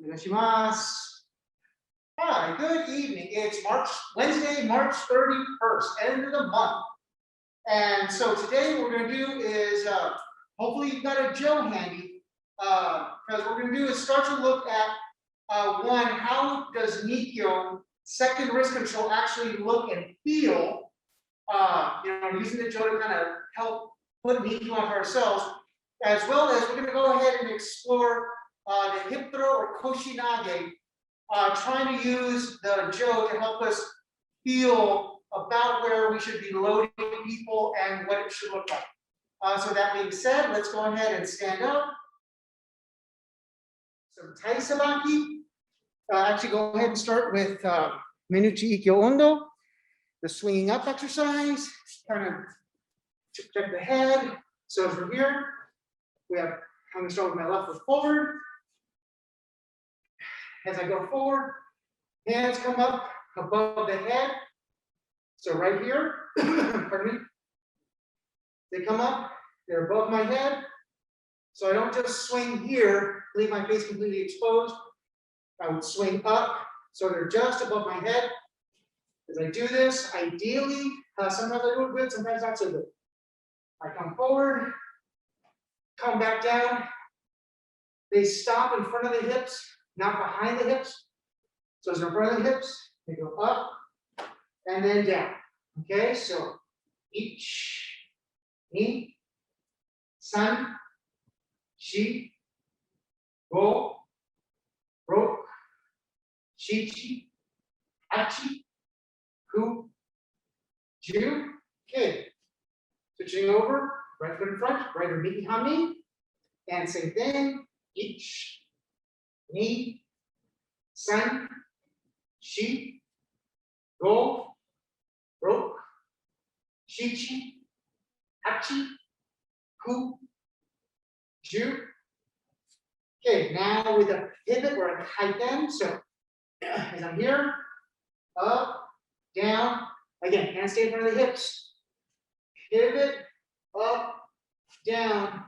Onegaishimasu. Hi, good evening. It's Wednesday, March 31st, end of the month. And so today what we're going to do is, hopefully you've got a Joe handy, because what we're going to do is start to look at, one, how does nikkyo, second wrist control, actually look and feel, using the Joe to kind of help put nikkyo on ourselves, as well as we're going to go ahead and explore the hip throw or koshinage, trying to use the Joe to help us feel about where we should be loading people and what it should look like. So that being said, let's go ahead and stand up. So tai sabaki. Actually, go ahead and start with menuchi ikkyo ondo, the swinging up exercise. Kind of check the head. So from here, I'm going to start with my left foot forward. As I go forward, hands come up above the head. So right here, pardon me, they come up, they're above my head. So I don't just swing here, leave my face completely exposed. I would swing up, so they're just above my head. As I do this, ideally, sometimes I do it good, sometimes not so good. I come forward, come back down. They stop in front of the hips, not behind the hips. So as they're in front of the hips, they go up and then down. Okay, so ich, ni, san, shi, go, ro, shichi, hachi, ku, ju. Okay, switching over, right foot in front, right or meet behind me, and same thing, ich, ni, san, shi, go, ro, shichi, hachi, ku, ju. Okay, now with a pivot or a kaiten. So as I'm here, up, down, again, hands stay in front of the hips. Pivot, up, down,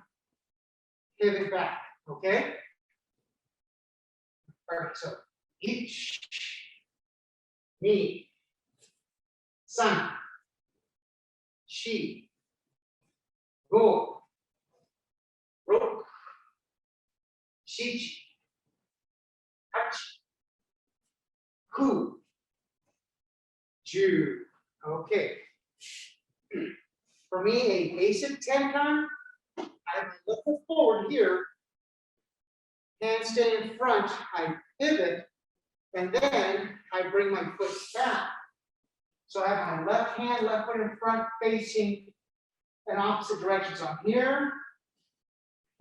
pivot back. Okay? All right, so ich, ni, san, shi, go, ro, shichi, hachi, ku, ju. Okay. For me, a basic tenkan, I have my left foot forward here, hands stay in front, I pivot, and then I bring my foot back. So I have my left hand, left foot in front, facing in opposite direction. So I'm here,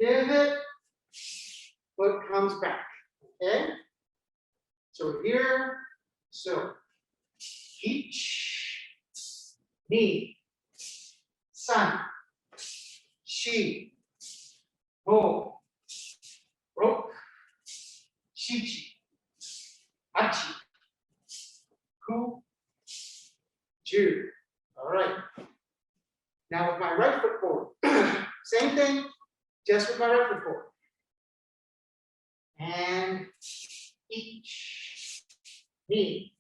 pivot, foot comes back. Okay? So here, so ich, ni, san, shi, go, ro, shichi, hachi, ku, ju. All right. Now with my right foot forward, same thing, just with my right foot forward. And ich, ni,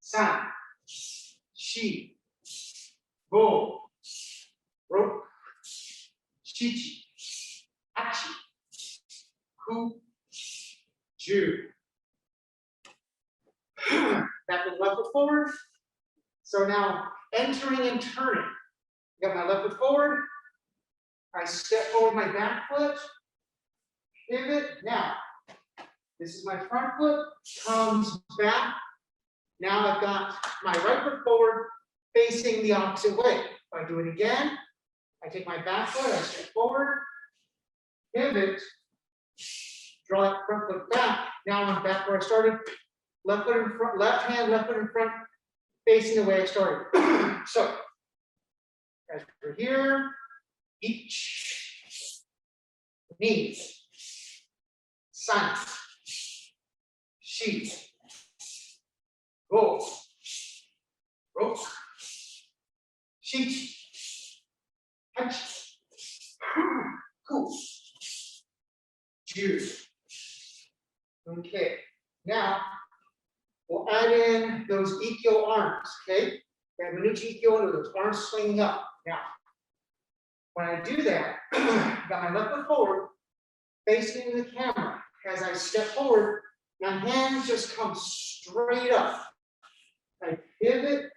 san, shi, go, ro, shichi, hachi, ku, ju. Back with left foot forward. So now entering and turning. Got my left foot forward. I step forward my back foot. Pivot. Now, this is my front foot. Comes back. Now I've got my right foot forward facing the opposite way. If I do it again, I take my back foot, I step forward, pivot, draw that front foot back. Now I'm back where I started. Left foot in front, left hand, left foot in front, facing the way I started. So, as we're here, ich, ni, san, shi, go, ro, shichi, hachi, ku, ju. Okay, now we'll add in those ikkyo arms, okay? That menuchi ikkyo under those arms swinging up. Now, when I do that, got my left foot forward, facing the camera. As I step forward, my hands just come straight up. I pivot,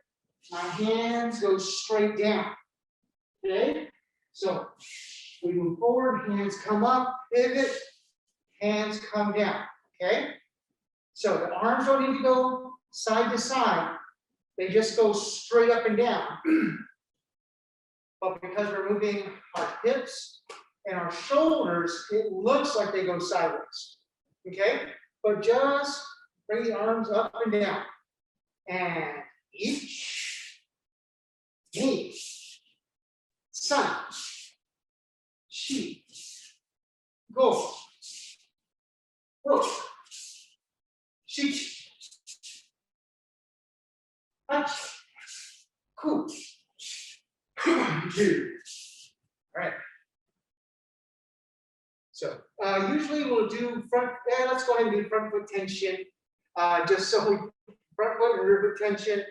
my hands go straight down. Okay? So we move forward, hands come up, pivot, hands come down. Okay? So the arms don't need to go side to side, they just go straight up and down. But because we're moving our hips and our shoulders, it looks like they go sideways. Okay? But just bring the arms up and down. And each, knee, san, shi, go, ro, shi, hachi, ku, do. All right. So usually we'll do front. Let's go ahead and do front foot tension, just so we front foot and rear foot tension,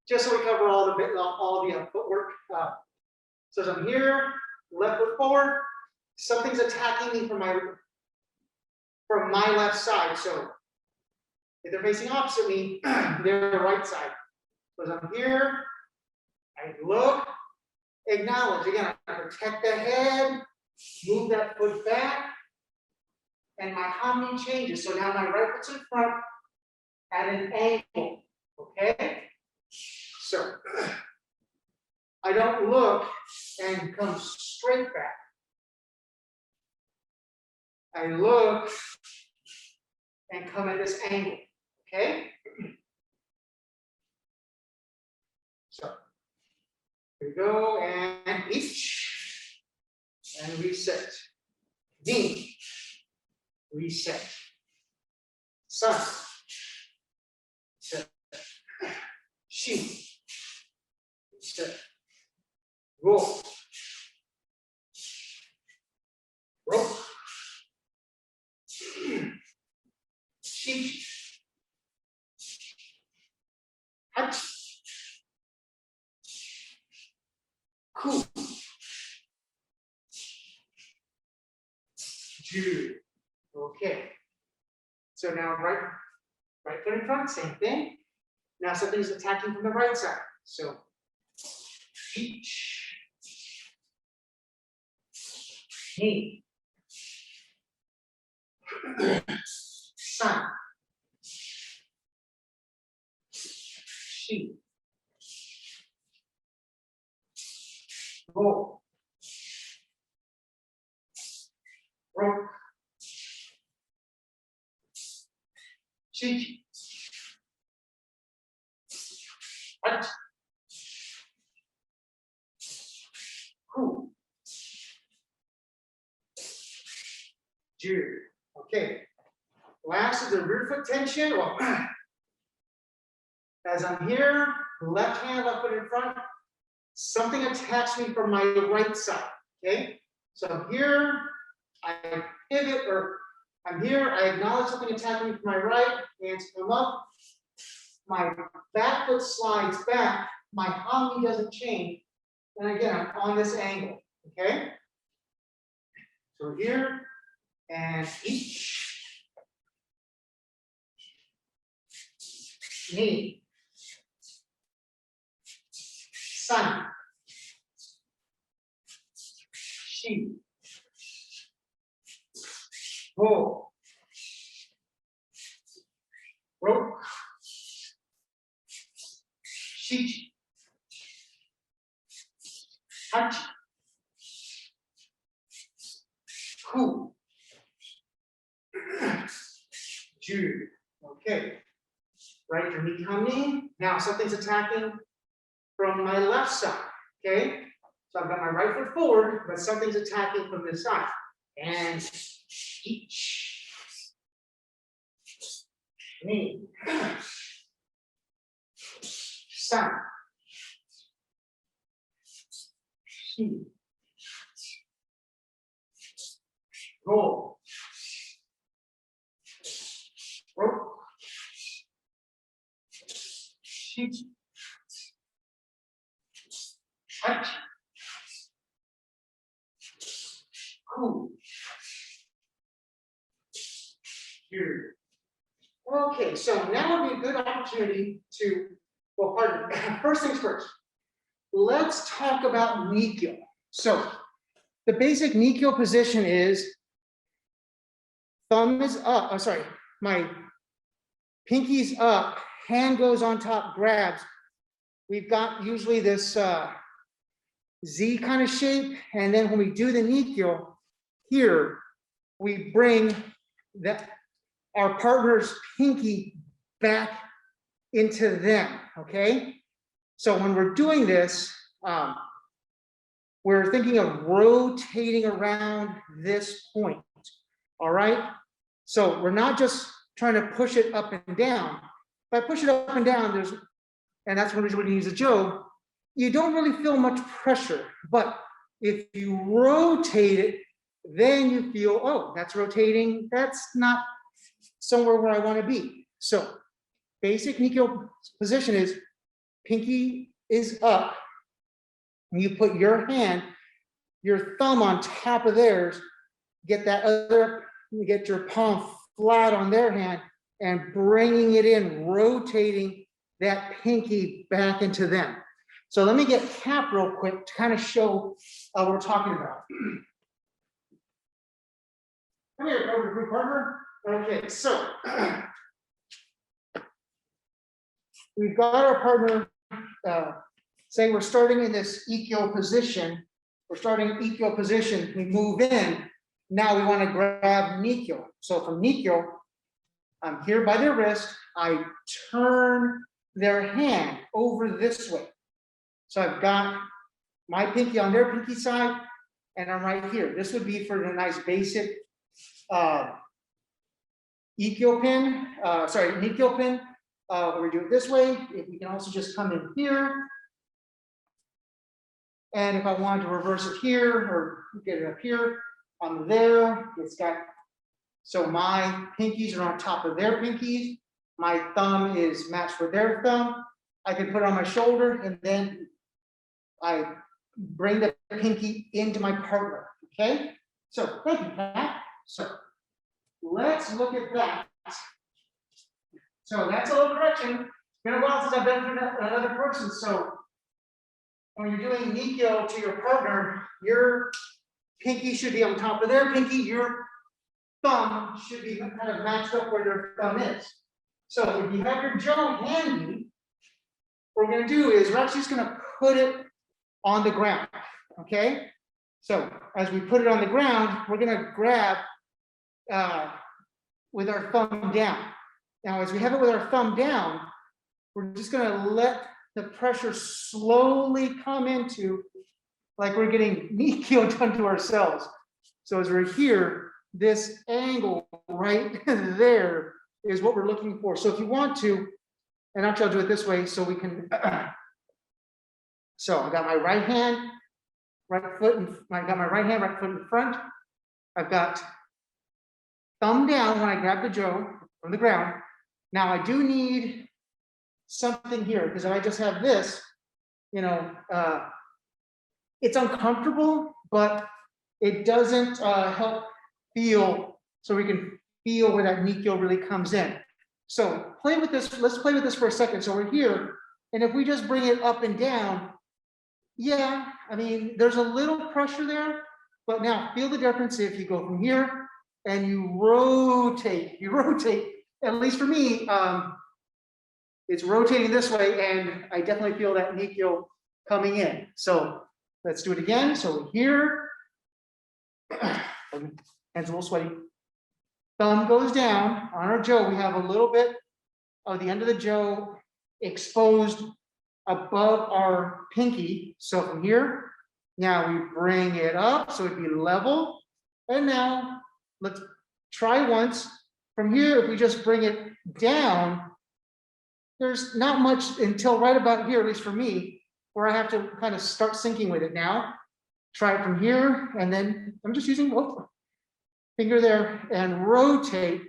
just so we cover all the footwork. So as I'm here, left foot forward, something's attacking me from my left side. So if they're facing opposite me, they're the right side. So as I'm here, I look, acknowledge. Again, I protect the head, move that foot back, and my harmony changes. So now my right foot's in front at an angle. Okay? So I don't look and come straight back. I look and come at this angle. Okay? So here we go, and each, and reset. Ding, reset. Sun, set. Shi, set. Go. Rope. Shi. Hachi. Ku. Ju. Okay. So now right foot in front, same thing. Now something's attacking from the right side. So each, knee, san, shi, go, rope, shi, hachi, ku, ju. Okay. Last is the rear foot tension. Well, as I'm here, left hand, left foot in front, something attacks me from my right side. Okay. So I'm here, I pivot, or I'm here, I acknowledge something attacking me from my right, hands come up, my back foot slides back, my harmony doesn't change, and again, I'm on this angle, okay? So here, and each, knee, san, shi, go, rope, shi, hachi, ku, ju. Okay. Right for me coming. Now something's attacking from my left side. Okay. So I've got my right foot forward, but something's attacking from this side. And each, knee, san, shi, go, Ichi. Hachi. Ku. Here. Okay, so now would be a good opportunity to, well, pardon, first things first. Let's talk about nikkyo. So the basic nikkyo position is thumb is up, oh, sorry, my pinky's up, hand goes on top, grabs. We've got usually this Z kind of shape, and then when we do the nikkyo, here, we bring our partner's pinky back into them, okay? So when we're doing this, we're thinking of rotating around this point, all right? So we're not just trying to push it up and down. If I push it up and down, and that's when we use a jo, you don't really feel much pressure. But if you rotate it, then you feel, oh, that's rotating. That's not somewhere where I want to be. So basic nikkyo position is pinky is up. You put your hand, your thumb on top of theirs, get your palm flat on their hand and bringing it in, rotating that pinky back into them. So let me get Cap real quick to kind of show what we're talking about. Come here, over group partner. Okay, so we've got our partner saying we're starting in this ikkyo position. We're starting ikkyo position. We move in. Now we want to grab nikkyo. So from nikkyo, I'm here by their wrist. I turn their hand over this way. So I've got my pinky on their pinky side, and I'm right here. This would be for the nice basic ikkyo pin, nikkyo pin. We do it this way. We can also just come in here. And if I wanted to reverse it here or get it up here, on there, it's got, so my pinkies are on top of their pinkies. My thumb is matched with their thumb. I can put it on my shoulder and then I bring the pinky into my partner, okay? So thank you, Pat. So let's look at that. So that's a little correction. It's been a while since I've been with another person. So when you're doing nikkyo to your partner, your pinky should be on top of their pinky. Your thumb should be kind of matched up where their thumb is. So if you have your jo handy, what we're going to do is we're actually just going to put it on the ground. Okay. So as we put it on the ground, we're going to grab with our thumb down. Now, as we have it with our thumb down, we're just going to let the pressure slowly come into, like we're getting nikkyo done to ourselves. So as we're here, this angle right there is what we're looking for. So if you want to, and actually I'll do it this way so we can, so I got my right hand, right foot, and I got my right hand, right foot in front. I've got thumb down when I grab the jo from the ground. Now I do need something here, because if I just have this, you know, it's uncomfortable, but it doesn't help feel, so we can feel where that nikkyo really comes in. So play with this, let's play with this for a second. So we're here, and if we just bring it up and down, yeah, I mean, there's a little pressure there, but now feel the difference if you go from here and you rotate, at least for me, it's rotating this way, and I definitely feel that nikkyo coming in. So let's do it again. So here, hands a little sweaty. Thumb goes down on our jo. We have a little bit of the end of the jo exposed above our pinky. So from here, now we bring it up so it'd be level. And now let's try once. From here, if we just bring it down, there's not much until right about here, at least for me, where I have to kind of start syncing with it now. Try it from here, and then I'm just using finger there and rotate.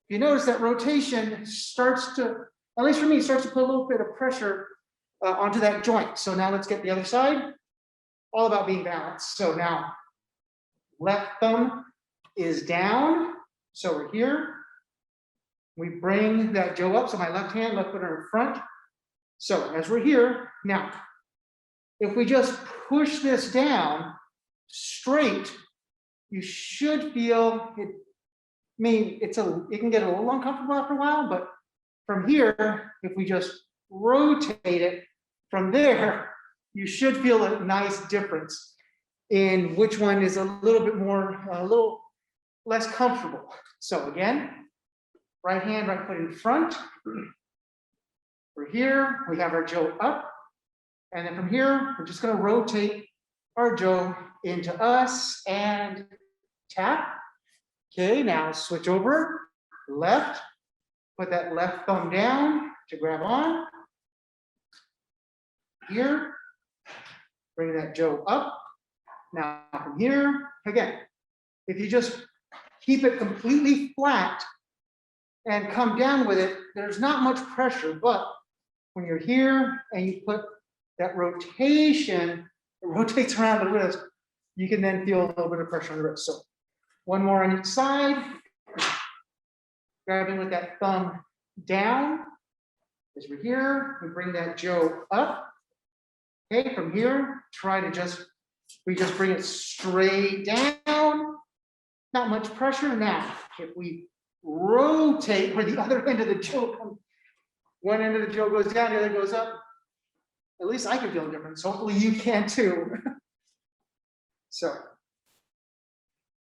You notice that rotation starts to at least for me, starts to put a little bit of pressure onto that joint. So now let's get the other side. All about being balanced. So now left thumb is down. So we're here. We bring that Joe up. So my left hand, left foot in front. So as we're here, now, if we just push this down straight, you should feel it. I mean, it can get a little uncomfortable after a while, but from here, if we just rotate it from there, you should feel a nice difference in which one is a little bit more, a little less comfortable. So again, right hand, right foot in front. We're here, we have our Joe up. And then from here, we're just gonna rotate our Joe into us and tap. Okay, now switch over, left. Put that left thumb down to grab on. Here, bring that Joe up. Now from here, again, if you just keep it completely flat and come down with it, there's not much pressure, but when you're here and you put that rotation, it rotates around the wrist, you can then feel a little bit of pressure on the wrist. So one more on each side. Grabbing with that thumb down. As we're here, we bring that Joe up. Okay, from here, try to we just bring it straight down. Not much pressure. Now, if we rotate where the other end of the Joe comes, one end of the Joe goes down, the other goes up, at least I can feel a difference. Hopefully you can too. So,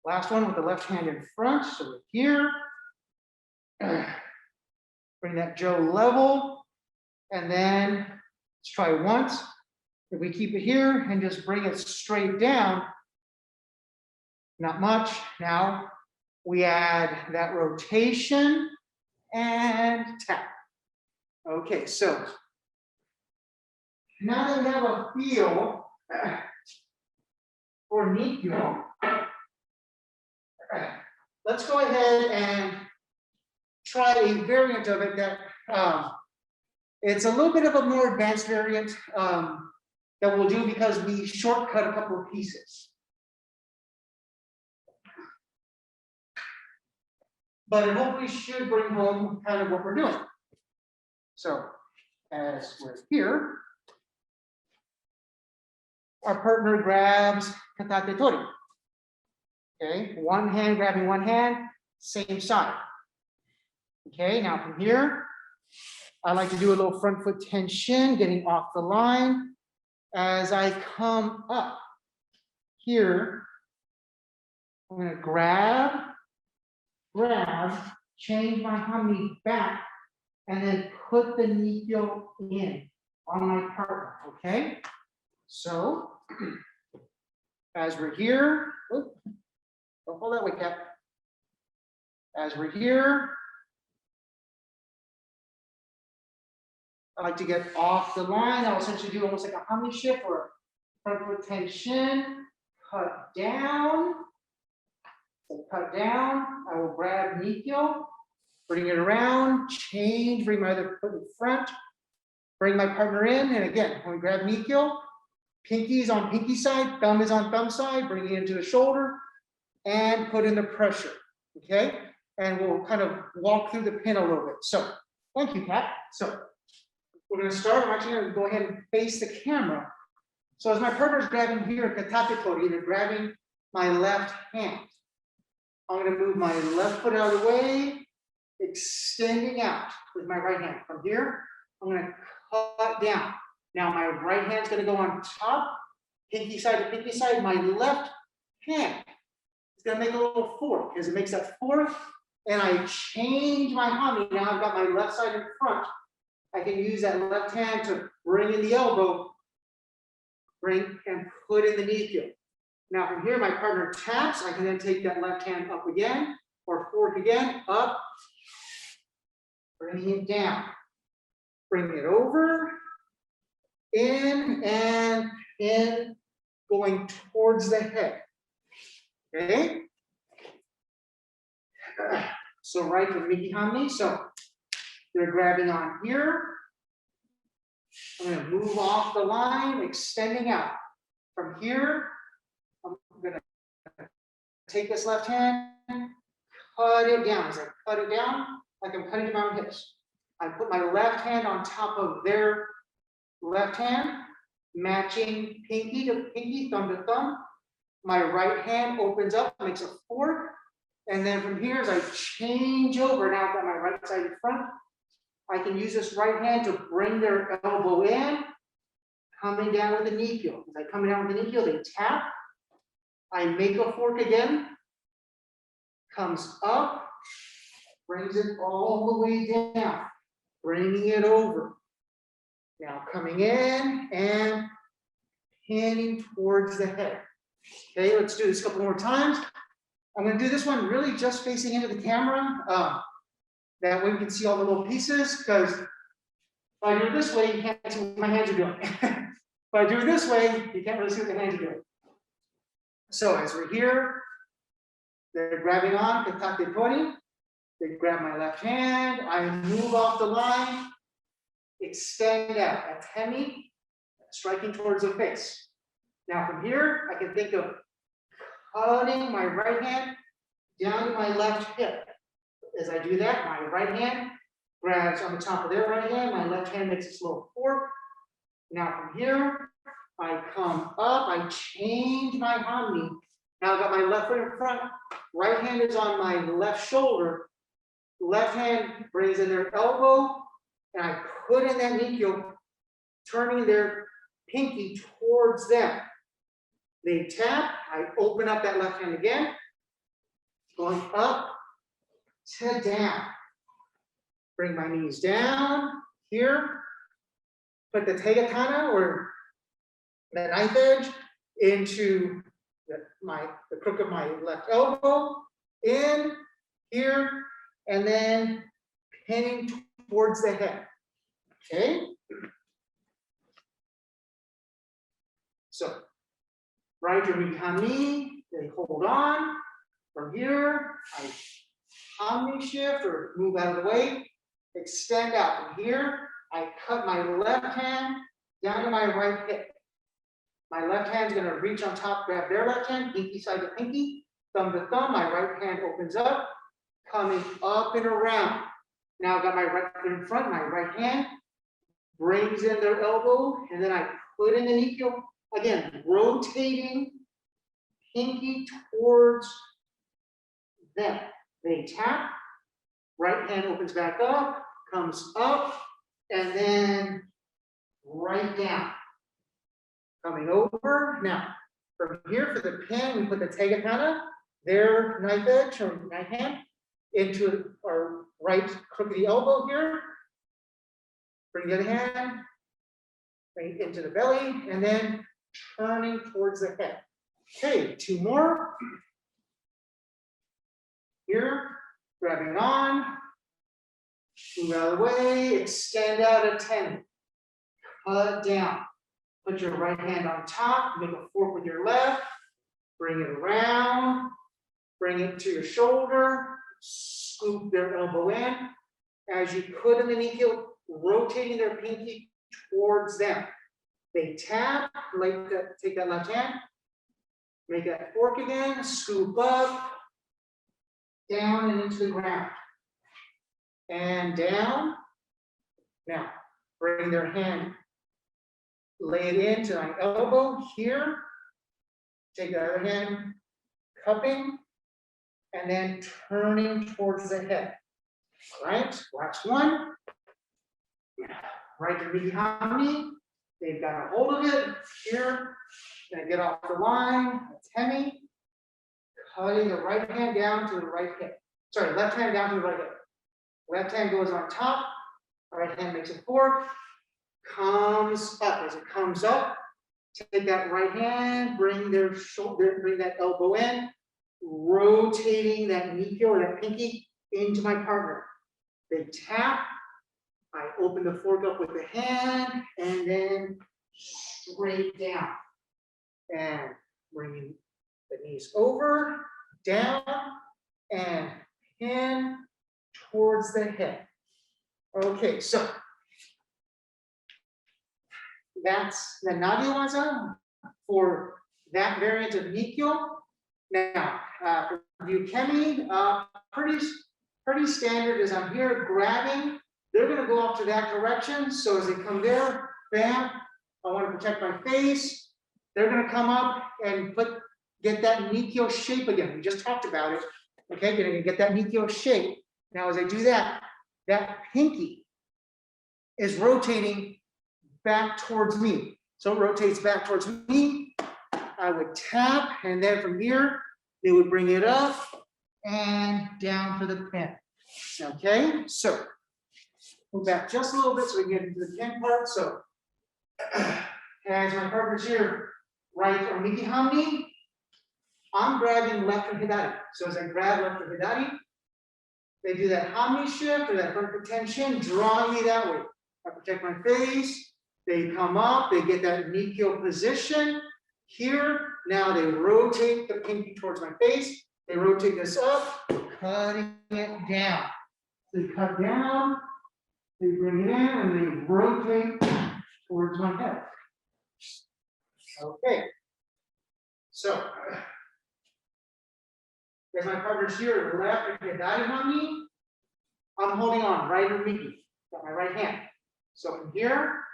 last one with the left hand in front. So we're here. Bring that Joe level. And then let's try once. If we keep it here and just bring it straight down, not much. Now we add that rotation and tap. Okay, so now that we have a feel for nikkyo, let's go ahead and try a variant of it that it's a little bit of a more advanced variant that we'll do because we shortcut a couple of pieces. But it hopefully should bring home kind of what we're doing. So as we're here, our partner grabs katatetori. Okay, one hand grabbing one hand, same side. Okay, now from here, I like to do a little front foot tenchin, getting off the line. As I come up here, I'm going to grab, change my hammy back, and then put the nikkyo in on my partner, okay? So, as we're here, don't hold that way, Cap. As we're here, I like to get off the line. I'll essentially do almost like a hammy shift or front foot tenchin, cut down. So cut down, I will grab nikkyo, bring it around, change, bring my other foot in front, bring my partner in, and again, when we grab nikkyo, pinky's on pinky side, thumb is on thumb side, bring it into the shoulder, and put in the pressure, okay? And we'll kind of walk through the pin a little bit. So, thank you, Pat. So, we're gonna start, I'm actually gonna go ahead and face the camera. So as my partner's grabbing here, katatetori, they're grabbing my left hand. I'm gonna move my left foot out of the way, extending out with my right hand. From here, I'm gonna cut down. Now my right hand's gonna go on top, pinky side to pinky side. My left hand is gonna make a little fork, because it makes that fork, and I change my hammy. Now I've got my left side in front. I can use that left hand to bring in the elbow, bring and put in the nikkyo. Now from here, my partner taps. I can then take that left hand up again, or fork again, up, bringing it down. Bring it over, in and in, going towards the head. Okay? So right with Miki Hamni. So They're grabbing on here. I'm going to move off the line, extending out. From here, I'm going to take this left hand, cut it down. As I cut it down, like I'm cutting my hips. I put my left hand on top of their left hand, matching pinky to pinky, thumb to thumb. My right hand opens up, makes a fork. And then from here, as I change over, now I've got my right side in front, I can use this right hand to bring their elbow in, coming down with a nikkyo. As I come down with the nikkyo, they tap. I make a fork again, comes up, brings it all the way down, bringing it over. Now coming in and pinning towards the head. Okay, let's do this a couple more times. I'm going to do this one really just facing into the camera. That way we can see all the little pieces, because if I do it this way, you can't see what my hands are doing. If I do it this way, you can't really see what the hands are doing. So as we're here, they're grabbing on katatetori. They grab my left hand, I move off the line, extend out, atemi, striking towards the face. Now from here, I can think of cutting my right hand down to my left hip. As I do that, my right hand grabs on the top of their right hand, my left hand makes this little fork. Now from here, I come up, I change my hanmi. Now I've got my left foot in front, right hand is on my left shoulder, left hand brings in their elbow, and I put in that nikkyo, turning their pinky towards them. They tap, I open up that left hand again, going up to down. Bring my knees down here, put the tegatana or the knife edge into the crook of my left elbow, in here, and then pinning towards the head. Okay? So, right urikami, they hold on. From here, I hanmi shift or move out of the way, extend out. From here, I cut my left hand down to my right hip. My left hand is going to reach on top, grab their left hand, pinky side to pinky, thumb to thumb. My right hand opens up, coming up and around. Now I've got my right foot in front, my right hand brings in their elbow, and then I put in the nikkyo, again, rotating pinky towards them. They tap, right hand opens back up, comes up, and then right down. Coming over. Now, from here for the pin, we put the tegatana, their knife edge or knife hand, into our right crook of the elbow here. Bring the other hand, bring it into the belly, and then turning towards the head. Okay, two more. Here, grabbing on, move out of the way, extend out a 10, cut down. Put your right hand on top, make a fork with your left, bring it around, bring it to your shoulder, scoop their elbow in. As you put in the nikkyo, rotating their pinky towards them. They tap, like that, take that left hand, make that fork again, scoop up, down and into the ground. And down. Now, bring their hand, lay it into my elbow here. Take the other hand, cupping, and then turning towards the head. All right, last one. Right to Mihami. They've got a hold of it here. Gonna get off the line. Atemi. Cutting the right hand down to the right hip. Sorry, left hand down to the right hip. Left hand goes on top. Right hand makes a fork. Comes up. As it comes up, take that right hand, bring their shoulder, bring that elbow in, rotating that nikkyo or that pinky into my partner. They tap. I open the fork up with the hand and then straight down. And bringing the knees over, down, and pin towards the head. Okay, so that's the nage waza for that variant of nikkyo. Now, for ukemi, pretty standard is I'm here grabbing. They're going to go off to that direction. So as they come there, bam, I want to protect my face. They're going to come up and get that nikkyo shape again. We just talked about it. Okay, going to get that nikkyo shape. Now, as I do that, that pinky is rotating back towards me. So it rotates back towards me. I would tap, and then from here, they would bring it up and down for the pin. Okay, so move back just a little bit so we get into the pin part. So as my partner's here, right or miki hamni, I'm grabbing left or hidari. So as I grab left or hidari, they do that hamni shift or that front tension, drawing me that way. I protect my face. They come up, they get that nikkyo position. Here, now they rotate the pinky towards my face. They rotate this up, cutting it down. They cut down, they bring it in, and they rotate towards my head. Okay. So, as my partner's here, left and hidari on me, I'm holding on, right or miki, got my right hand. So from here,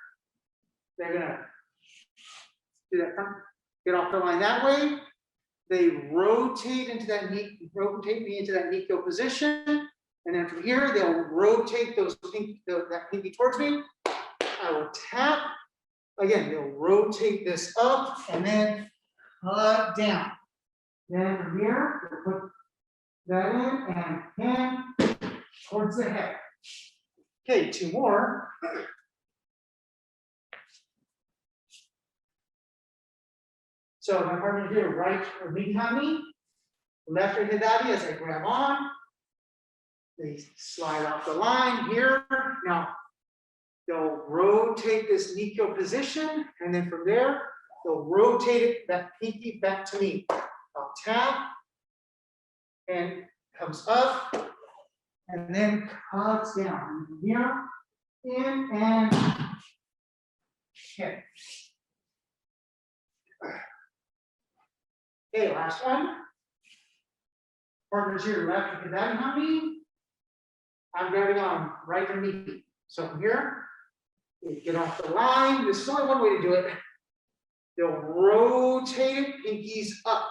they're gonna do that front, get off the line that way. They rotate into that rotate me into that nikkyo position, and then from here they'll rotate that pinky towards me. I will tap again. They'll rotate this up and then cut down. Then from here, we'll put that in and hand towards the head. Okay, two more. So my partner here, right or miki, left or hidari as I grab on. They slide off the line here. Now, they'll rotate this nikkyo position, and then from there, they'll rotate it, that pinky back to me. I'll tap, and comes up, and then cuts down. From here, in, and okay. Okay, last one. Partners here, left or hidari. I'm grabbing on right or miki. So from here, they get off the line. This is only one way to do it. They'll rotate it, pinkies up.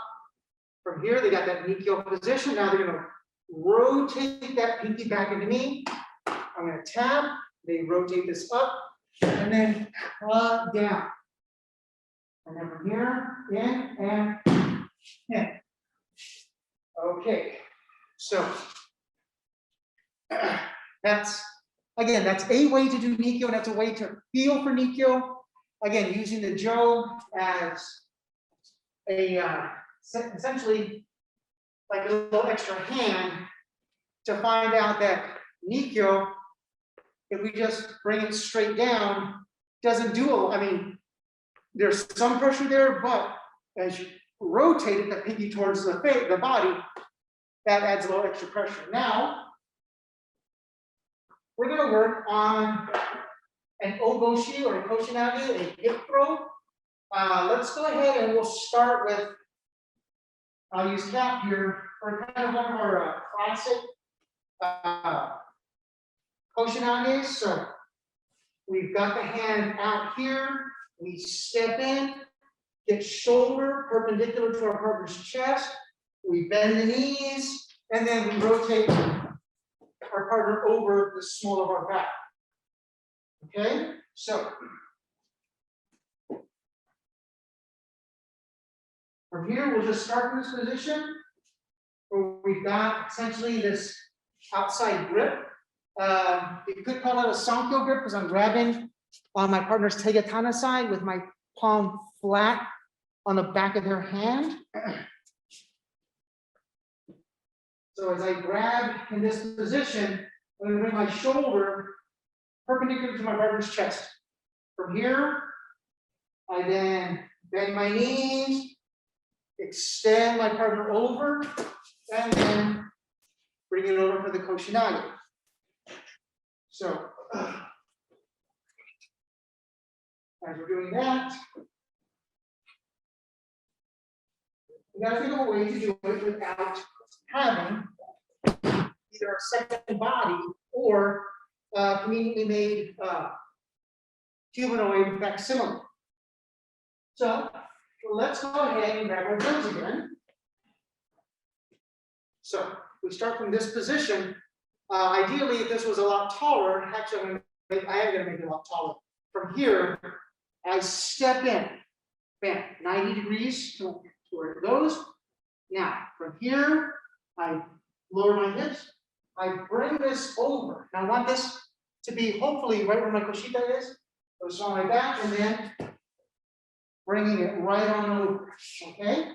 From here, they got that nikkyo position. Now they're going to rotate that pinky back into me. I'm going to tap. They rotate this up and then cut down. And then from here, in and in. Okay, so that's a way to do nikkyo. That's a way to feel for nikkyo. Again, using the jo as a essentially like a little extra hand to find out that nikkyo, if we just bring it straight down, doesn't do a. I mean, there's some pressure there, but as you rotate it, the pinky towards the body, that adds a little extra pressure. Now, we're going to work on an ogoshi or a koshinage, a hip throw. Let's go ahead and we'll start with, I'll use Cap here for kind of one of our classic koshinages. So we've got the hand out here, we step in, get shoulder perpendicular to our partner's chest, we bend the knees, and then we rotate our partner over the small of our back. Okay, so from here, we'll just start in this position where we've got essentially this outside grip. You could call it a sankyo grip because I'm grabbing on my partner's tegatana side with my palm flat on the back of their hand. So as I grab in this position, I'm going to bring my shoulder perpendicular to my partner's chest. From here, I then bend my knees, extend my partner over, and then bring it over for the koshinage. So As we're doing that, we gotta think of a way to do it without having either a second body or conveniently made humanoid facsimile. So let's go ahead and grab our guns again. So we start from this position. Ideally, if this was a lot taller, actually, I am going to make it a lot taller. From here, I step in, bam, 90 degrees to where it goes. Now, from here, I lower my hips. I bring this over. Now, I want this to be hopefully right where my koshita is. So on my back, and then bringing it right on over. Okay.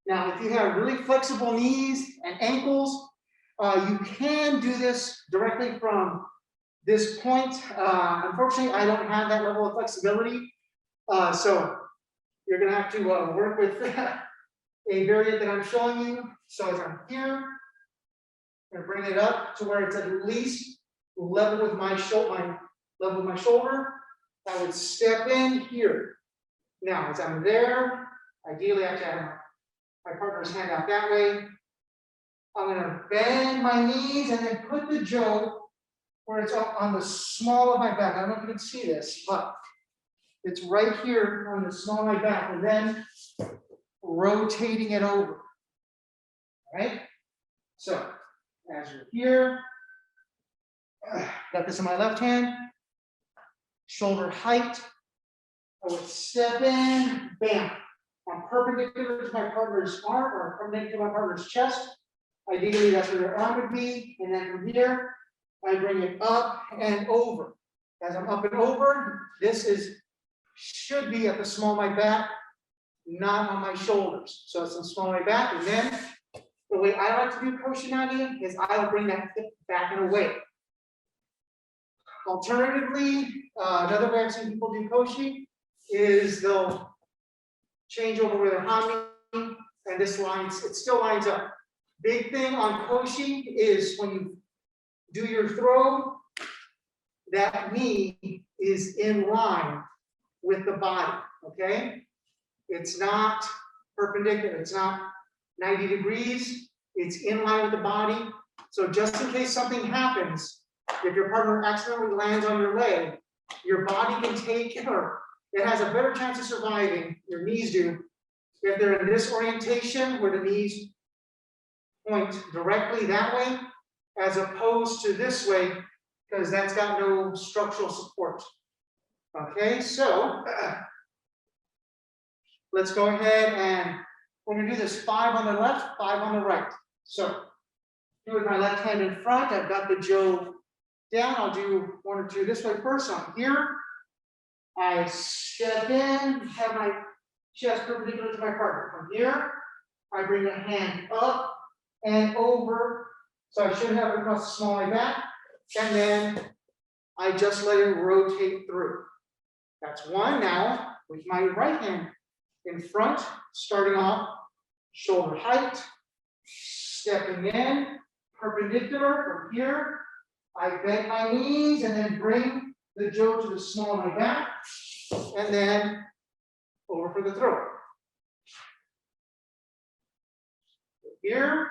Now, if you have really flexible knees and ankles, you can do this directly from this point. Unfortunately, I don't have that level of flexibility. So you're going to have to work with a variant that I'm showing you. So as I'm here, I'm going to bring it up to where it's at least level with my shoulder. I would step in here. Now, as I'm there, ideally I have my partner's hand out that way. I'm going to bend my knees and then put the jo where it's up on the small of my back. I don't know if you can see this, but it's right here on the small of my back, and then rotating it over. All right? So, as you're here, got this in my left hand, shoulder height. I would step in, bam. I'm perpendicular to my partner's arm or perpendicular to my partner's chest. Ideally, that's where their arm would be. And then from here, I bring it up and over. As I'm up and over, this should be at the small of my back, not on my shoulders. So it's the small of my back. And then the way I like to do koshinage is I will bring that hip back and away. Alternatively, another way I've seen people do koshi is they'll change over with a hami, and this lines, it still lines up. Big thing on koshi is when you do your throw, that knee is in line with the body, okay? It's not perpendicular, it's not 90 degrees, it's in line with the body. So just in case something happens, if your partner accidentally lands on your leg, your body can take it, or it has a better chance of surviving, your knees do, if they're in this orientation where the knees point directly that way, as opposed to this way, because that's got no structural support. Okay, so let's go ahead and we're going to do this 5 on the left, 5 on the right. So do with my left hand in front. I've got the jo down. I'll do 1 or 2 this way first. So I'm here. I step in, have my chest perpendicular to my partner. From here, I bring the hand up and over. So I should have it across the small of my back. And then I just let it rotate through. That's 1. Now, with my right hand in front, starting off shoulder height, stepping in, perpendicular from here. I bend my knees and then bring the jo to the small of my back, and then over for the throw. Here,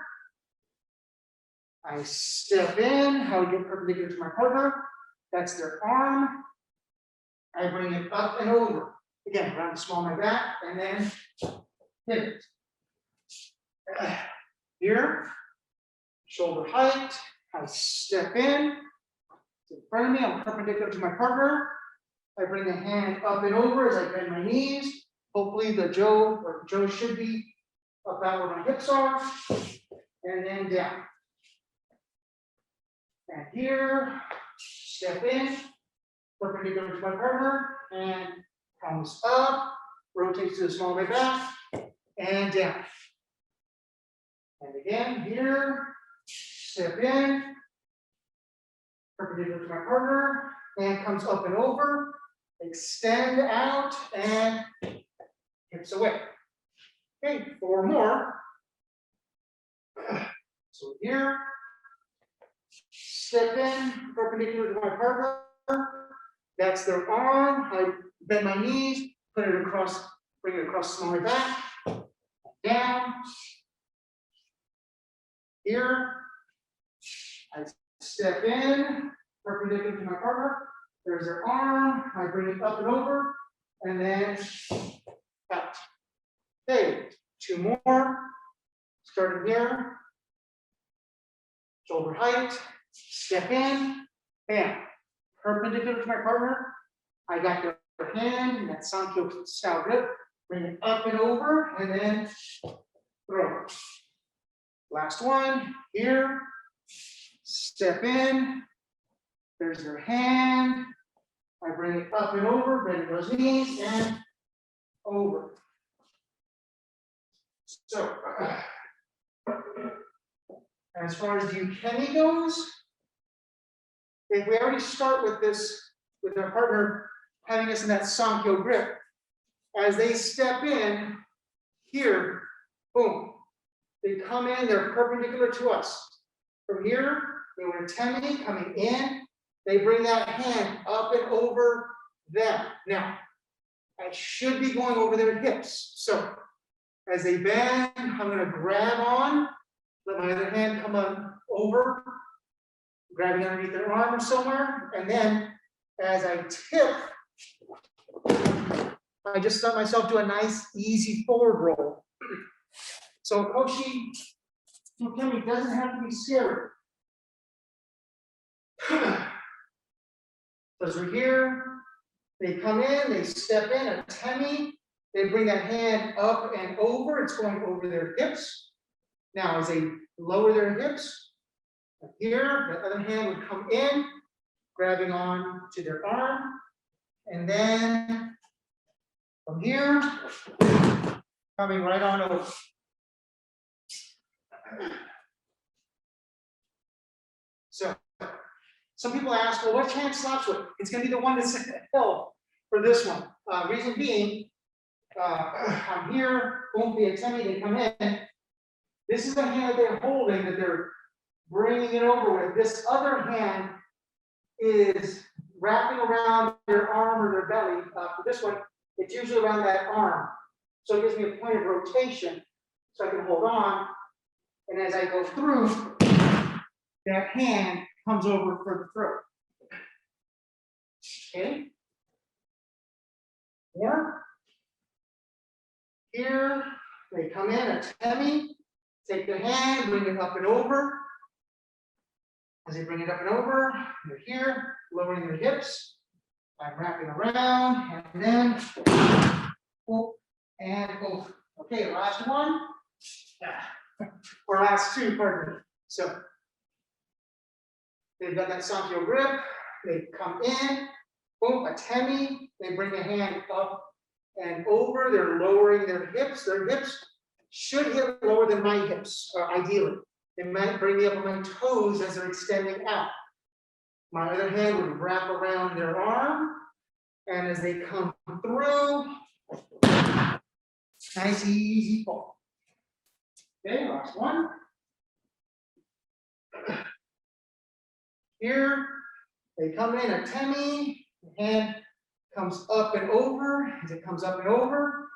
I step in, how I get perpendicular to my partner. That's their arm. I bring it up and over. Again, around the small of my back, and then hit it. Here, shoulder height. I step in front of me. I'm perpendicular to my partner. I bring the hand up and over as I bend my knees. Hopefully the jo should be about where my hips are, and then down. And here, step in, perpendicular to my partner, and comes up, rotates to the small of my back, and down. And again, here, step in, perpendicular to my partner, and comes up and over, extend out, and hips away. Okay, 4 more. So here, step in perpendicular to my partner. That's their arm. I bend my knees, put it across, bring it across smaller back, down. Here, I step in perpendicular to my partner. There's their arm. I bring it up and over, and then out. Okay, 2 more. Starting here. Shoulder height. Step in. Bam. Perpendicular to my partner. I got their hand in that sankyo style grip. Bring it up and over, and then throw. Last one. Here. Step in. There's their hand. I bring it up and over, bend those knees, and over. So, as far as ukemi goes, if we already start with this, with our partner having us in that sankyo grip, as they step in here, boom, they come in, they're perpendicular to us. From here, they were temi coming in, they bring that hand up and over them. Now, I should be going over their hips. So, as they bend, I'm going to grab on, let my other hand come on over, grabbing underneath their arm or somewhere, and then as I tip, I just let myself do a nice, easy forward roll. So koshi-ukemi doesn't have to be scary. Because we're here, they come in, they step in, a temi, they bring that hand up and over, it's going over their hips. Now, as they lower their hips, here, the other hand would come in, grabbing on to their arm, and then from here, coming right on over. So, some people ask, well, what hand slaps with? It's going to be the one that's held for this one. Reason being, I'm here, won't be a temi, they come in. This is the hand that they're holding, that they're bringing it over with. This other hand is wrapping around their arm or their belly. For this one, it's usually around that arm. So it gives me a point of rotation so I can hold on. And as I go through, that hand comes over for the throat. Okay. More. Here, they come in, a temi, take the hand, bring it up and over. As they bring it up and over, they're here, lowering their hips. I'm wrapping around, and then up and over. Okay, last one. Or last 2, pardon me. So they've got that sankyo grip, they come in, boom, a temi, they bring the hand up and over, they're lowering their hips. Their hips should hit lower than my hips, ideally. They might bring me up on my toes as they're extending out. My other hand would wrap around their arm, and as they come through, nice, easy fall. Okay, last one. Here, they come in a temi, the hand comes up and over. As it comes up and over,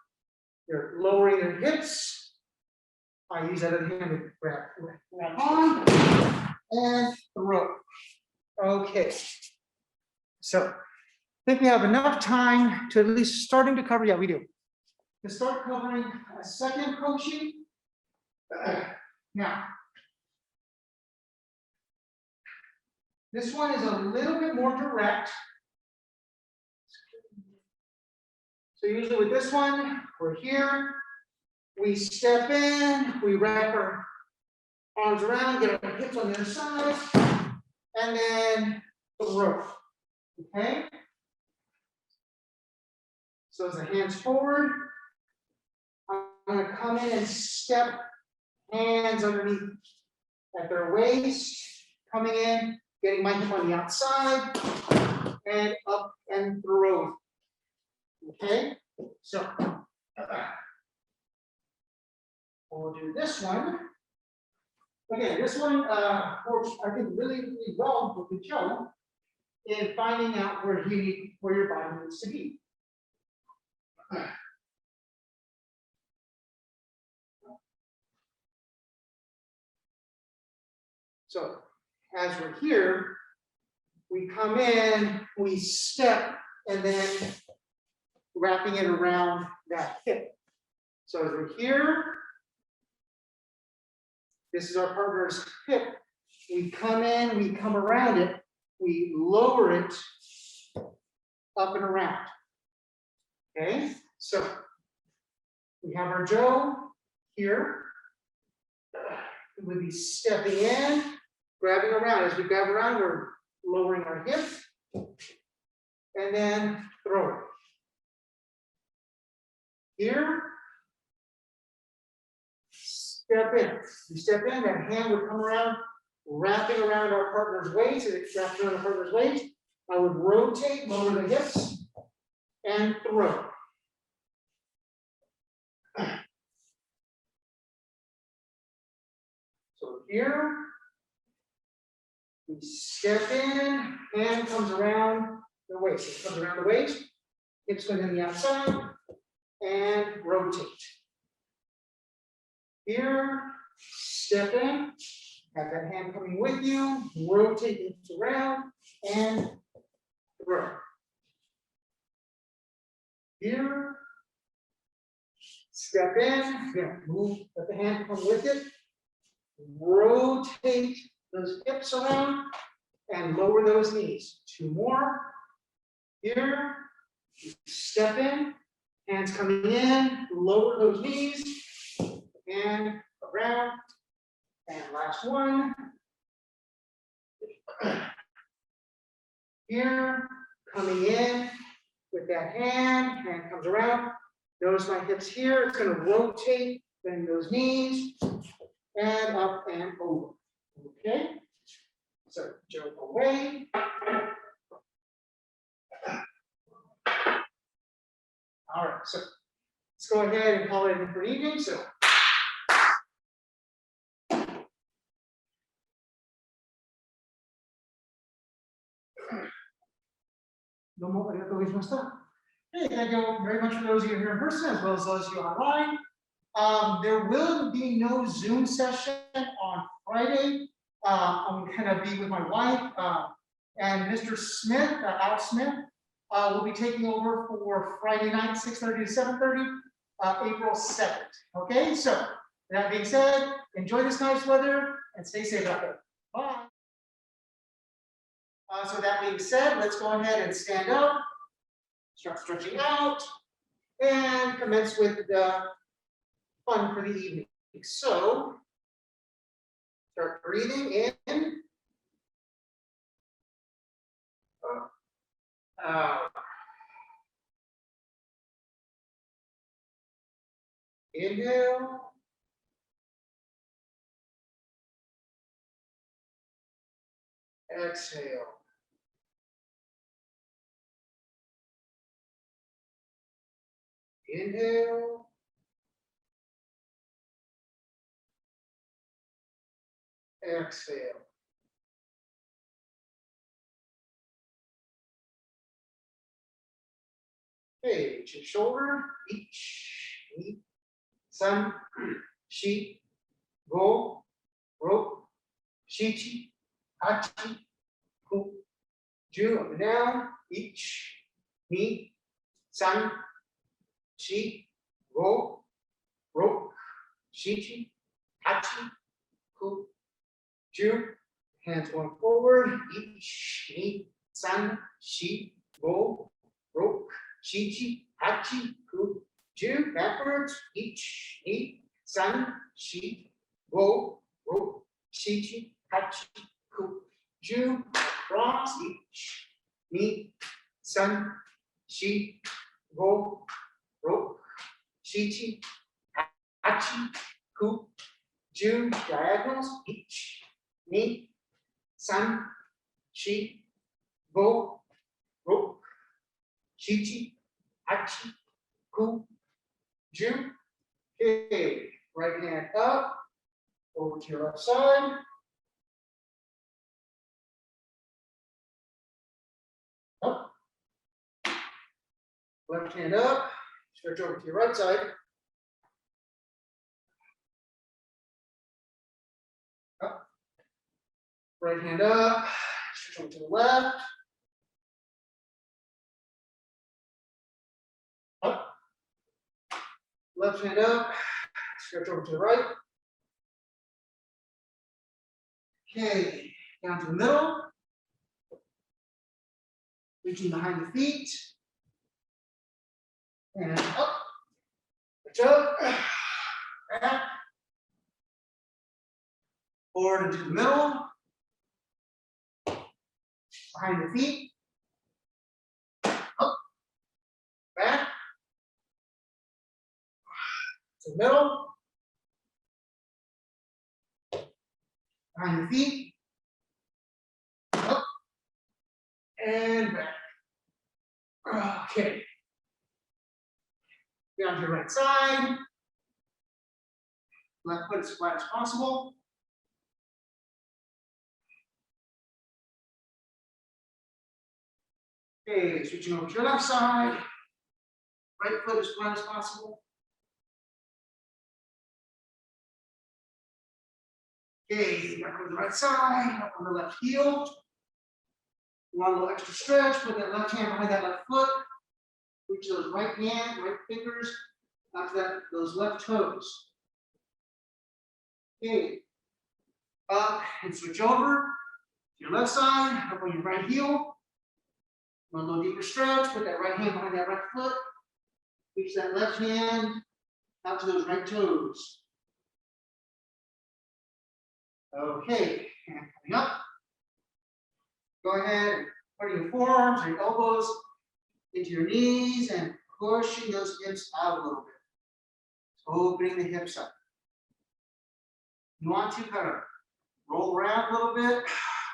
they're lowering their hips. I use that other hand to grab on and throw. Okay. So I think we have enough time to at least starting to cover. Yeah, we do. To start covering a second koshi. Now, this one is a little bit more direct. So usually with this one, we're here, we step in, we wrap our arms around, get our hips on the other side, and then throw. Okay? So as the hands forward, I'm going to come in and step hands underneath at their waist, coming in, getting my hip on the outside, and up and throw. Okay, so we'll do this one. Again, this one works, I think, really, really well with the ikkyo in finding out where your body needs to be. So as we're here, we come in, we step, and then wrapping it around that hip. So as we're here, this is our partner's hip. We come in, we come around it, we lower it up and around. Okay, so we have our Joe here. We would be stepping in, grabbing around. As we grab around, we're lowering our hip, and then throw it. Here, step in. You step in, that hand would come around, wrapping around our partner's waist. As it wraps around our partner's waist, I would rotate, lower the hips, and throw. So here, we step in, hand comes around the waist. It comes around the waist, hips going in the outside, and rotate. Here, step in, have that hand coming with you, rotate it around, and throw. Here, step in, again, move, let the hand come with it, rotate those hips around, and lower those knees. Two more. Here, step in, hands coming in, lower those knees, and around. And last one. Here, coming in with that hand comes around. Notice my hips here, it's going to rotate, bend those knees, and up and over. Okay? So, Joe away. All right, so let's go ahead and call it in for evening. So, hey, thank you very much for those of you here in person as well as those of you online. There will be no Zoom session on Friday. I'm going to be with my wife and Mr. Smith, Al Smith, will be taking over for Friday night, 6:30 to 7:30, April 2nd. Okay, so that being said, enjoy this nice weather and stay safe out there. Bye. So that being said, let's go ahead and stand up, start stretching out, and commence with the fun for the evening. So, start breathing in, out. Inhale. Exhale. Inhale. Exhale. Okay, reach your shoulder, each, ni, san, shi, go, ro, shichi, hachi, ku, ju, up and down, each, ni, san, shi, go, ro, shichi, hachi, ku, ju, hands going forward, each, ni, san, shi, go, ro, shichi, hachi, ku, ju, backwards, each, ni, san, shi, go, ro, shichi, hachi, ku, ju, cross, each, ni, san, shi, go, ro, shichi, hachi, ku, ju, diagonals, each, ni, san, shi, go, ro, shichi, hachi, ku, ju. Okay, right hand up, Over to your left side. Up. Left hand up. Stretch over to your right side. Up. Right hand up. Stretch over to the left. Up. Left hand up. Stretch over to the right. Okay, down to the middle. Reaching behind the feet. And up. Reach up. Back. Forward into the middle. Behind the feet. Up. Back. To the middle. Behind the feet. Up. And back. Okay. Down to your right side. Left foot as flat as possible. Okay, switching over to your left side. Right foot as flat as possible. Okay, back over the right side, up on the left heel. You want a little extra stretch, put that left hand behind that left foot. Reach those right hand, right fingers, out to those left toes. Okay, up and switch over to your left side, up on your right heel. Want a little deeper stretch, put that right hand behind that right foot. Reach that left hand out to those right toes. Okay, and coming up. Go ahead and putting your forearms or your elbows into your knees and pushing those hips out a little bit. So opening the hips up. You want to kind of roll around a little bit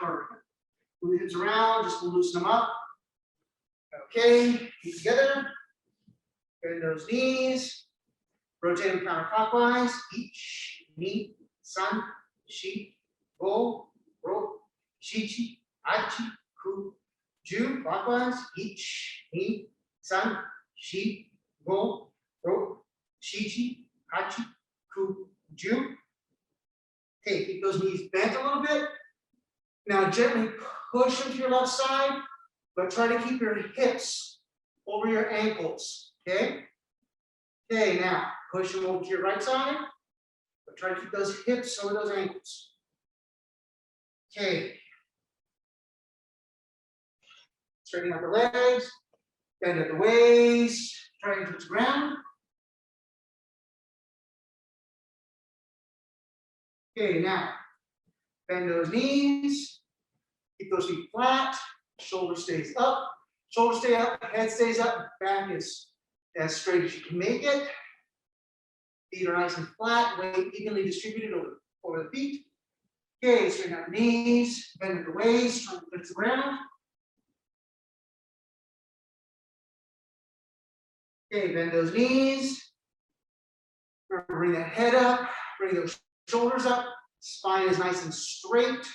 or move the hips around just to loosen them up. Okay, keep together. Bend those knees. Rotate them counterclockwise. Ich, ni, san, shi, go, ro, shichi, achi, ku, ju. Clockwise. Ich, ni, san, shi, go, ro, shichi, achi, ku, ju. Okay, keep those knees bent a little bit. Now gently push them to your left side, but try to keep your hips over your ankles. Okay? Okay, now push them over to your right side, but try to keep those hips over those ankles. Okay. Straighten out the legs, bend at the waist, try to touch the ground. Okay, now bend those knees, keep those feet flat, shoulder stays up, shoulder stay up, head stays up, back is as straight as you can make it. Feet are nice and flat, weight evenly distributed over the feet. Okay, straighten out the knees, bend at the waist, try to touch the ground. Okay, bend those knees. Remember, bring that head up, bring those shoulders up, spine is nice and straight.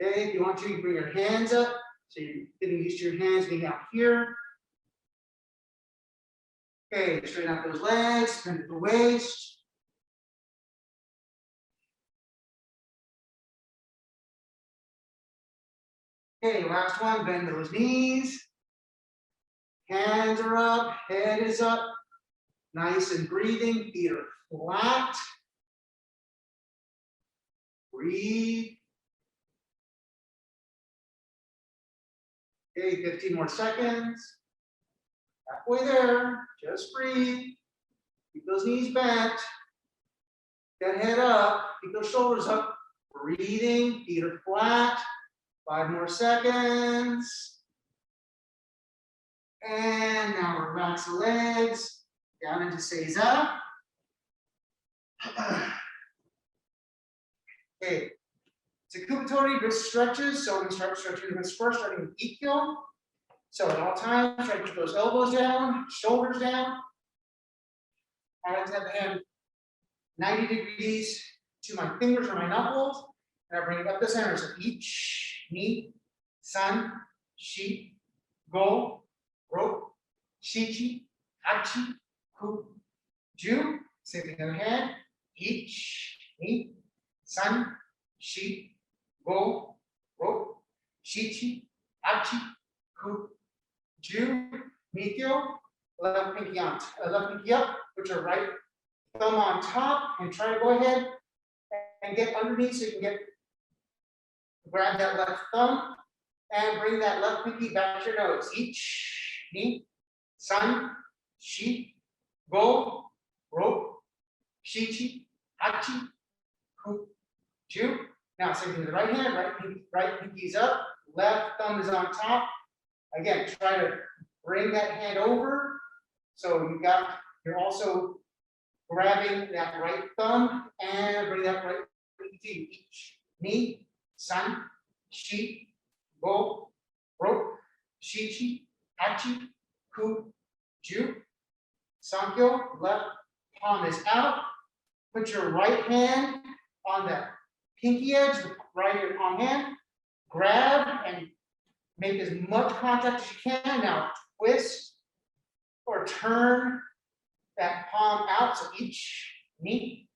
Okay, if you want to, you bring your hands up. So you're getting used to your hands being out here. Okay, straighten out those legs, bend at the waist. Okay, last one, bend those knees. Hands are up, head is up. Nice and breathing, feet are flat. Breathe. Okay, 15 more seconds. Halfway there, just breathe. Keep those knees bent. That head up, keep those shoulders up. Breathing, feet are flat. 5 more seconds. And now relax the legs, down into seiza. Okay, katatetori wrist stretches. So we're going to start stretching the wrists first, starting with ikkyo. So at all times, try to keep those elbows down, shoulders down. I like to have the hand 90 degrees to my fingers or my knuckles, and I bring it up the center. So each, ni, san, shi, go, ro, shichi, hachi, ku, ju. Same thing on the hand. Each, ni, san, shi, go, ro, shichi, hachi, ku, ju. Nikkyo, left pinky up, put your right thumb on top, and try to go ahead and get underneath so you can get grab that left thumb and bring that left pinky back to your nose. Ich, ni, san, shi, go, ro, shichi, hachi, ku, ju. Now same thing with the right hand, right pinky's up, left thumb is on top. Again, try to bring that hand over. So you're also grabbing that right thumb and bring that right pinky to you. Ich, ni, san, shi, go, ro, shichi, hachi, ku, ju. Sankyo, left palm is out. Put your right hand on the pinky edge, the right palm hand. Grab and make as much contact as you can. Now twist or turn that palm out. So each, ni,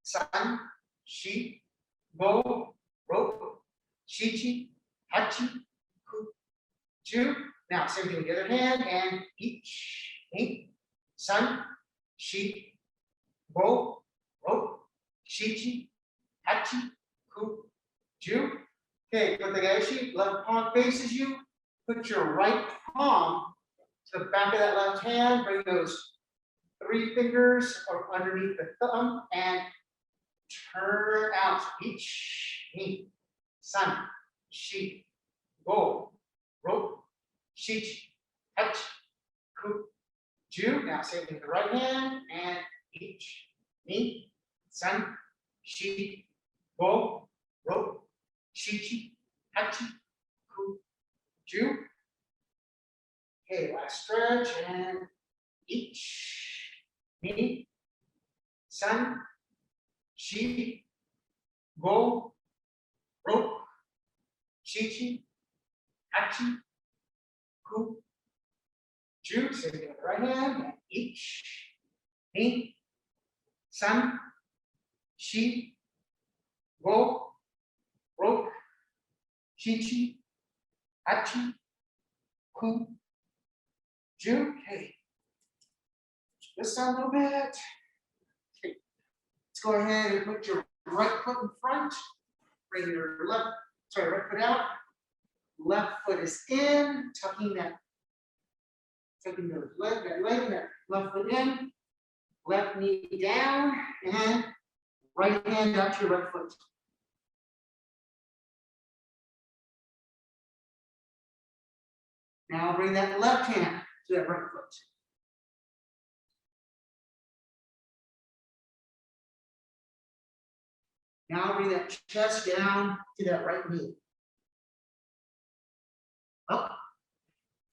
san, shi, go, ro, shichi, hachi, ku, ju. Now same thing with the other hand, and each, ni, san, shi, go, ro, shichi, hachi, ku, ju. Okay, put the gashi, left palm faces you. Put your right palm to the back of that left hand. Bring those 3 fingers underneath the thumb and turn out. Ich, ni, san, shi, go, ro, shichi, hachi, ku, ju. Now same thing with the right hand, and ich, ni, san, shi, go, ro, shichi, hachi, ku, ju. Okay, last stretch, and each, ni, san, shi, go, ro, shichi, hachi, ku, ju. Same thing with the right hand, and each, ni, san, shi, go, ro, shichi, hachi, ku, ju. Okay. This down a little bit. Okay. Let's go ahead and put your right foot in front. Bring your right foot out. Left foot is in, tucking the leg, that left foot in. Left knee down, and right hand out to your right foot. Now bring that left hand to that right foot. Now bring that chest down to that right knee. Up.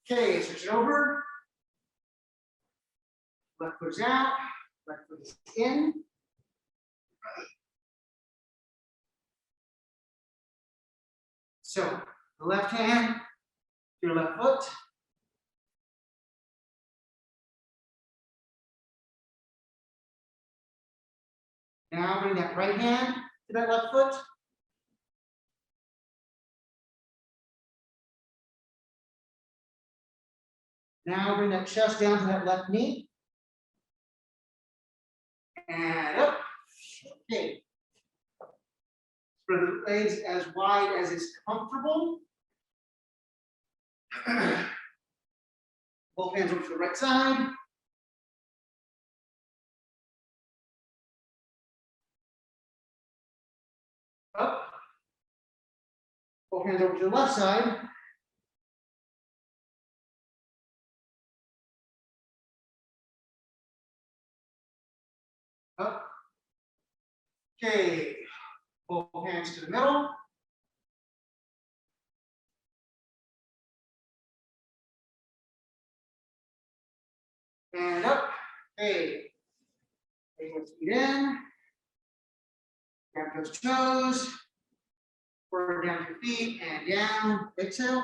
Okay, switch it over. Left foot is out, right foot is in. So the left hand to your left foot. Now bring that right hand to that left foot. Now bring that chest down to that left knee. And up. Okay. Spread the legs as wide as is comfortable. Both hands over to the right side. Up. Both hands over to the left side. Up. Okay. Both hands to the middle. And up. Okay. Take your feet in. those toes. Forward down to your feet and down. Exhale.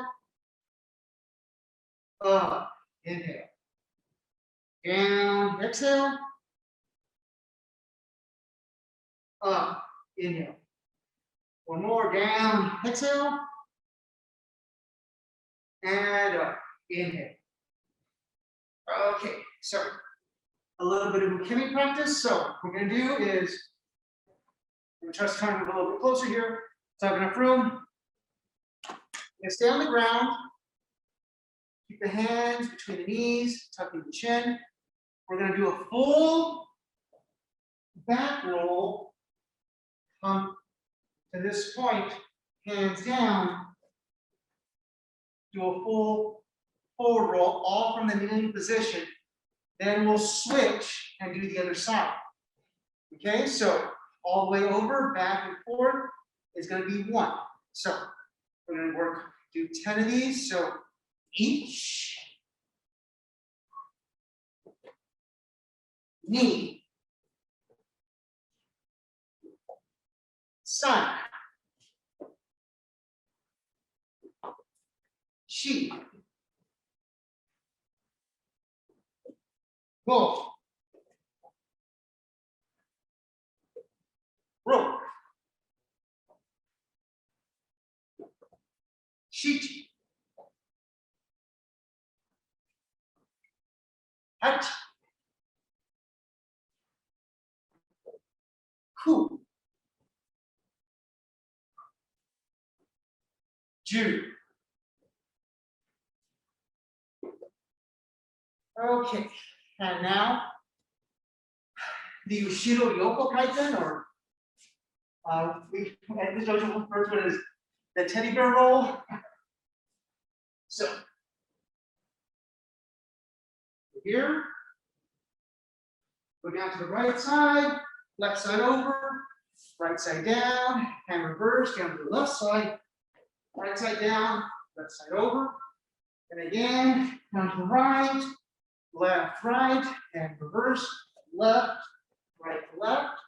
Up. Inhale. Down. Exhale. Up. Inhale. One more. Down. Exhale. And up. Inhale. Okay, so a little bit of ukemi practice. So what we're going to do is, I'm going to try to move a little bit closer here. So I have enough room. I'm going to stay on the ground. Keep the hands between the knees, tucking the chin. We're going to do a full back roll. Come to this point, hands down. Do a full forward roll, all from the kneeling position. Then we'll switch and do the other side. Okay, so all the way over, back and forth is going to be 1. So we're going to do 10 of these. So each knee, sun, shi, go, rope, shichi, hachi, ku, ju. Okay, and now the Ushiro Yoko Kaiten, or we at this dojo refer to it as the teddy bear roll. So here, go down to the right side, left side over, right side down, and reverse down to the left side, right side down, left side over, and again down to the right, left, right, and reverse, left, right, left,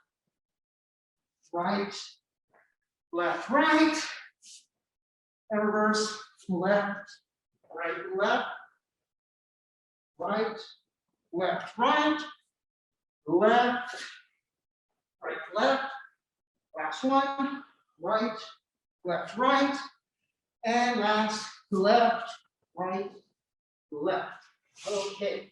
right, left, right, and reverse, left, right, left, right, left, right, left, right, left, last one, right, left, right, and last, left, right, left. Okay.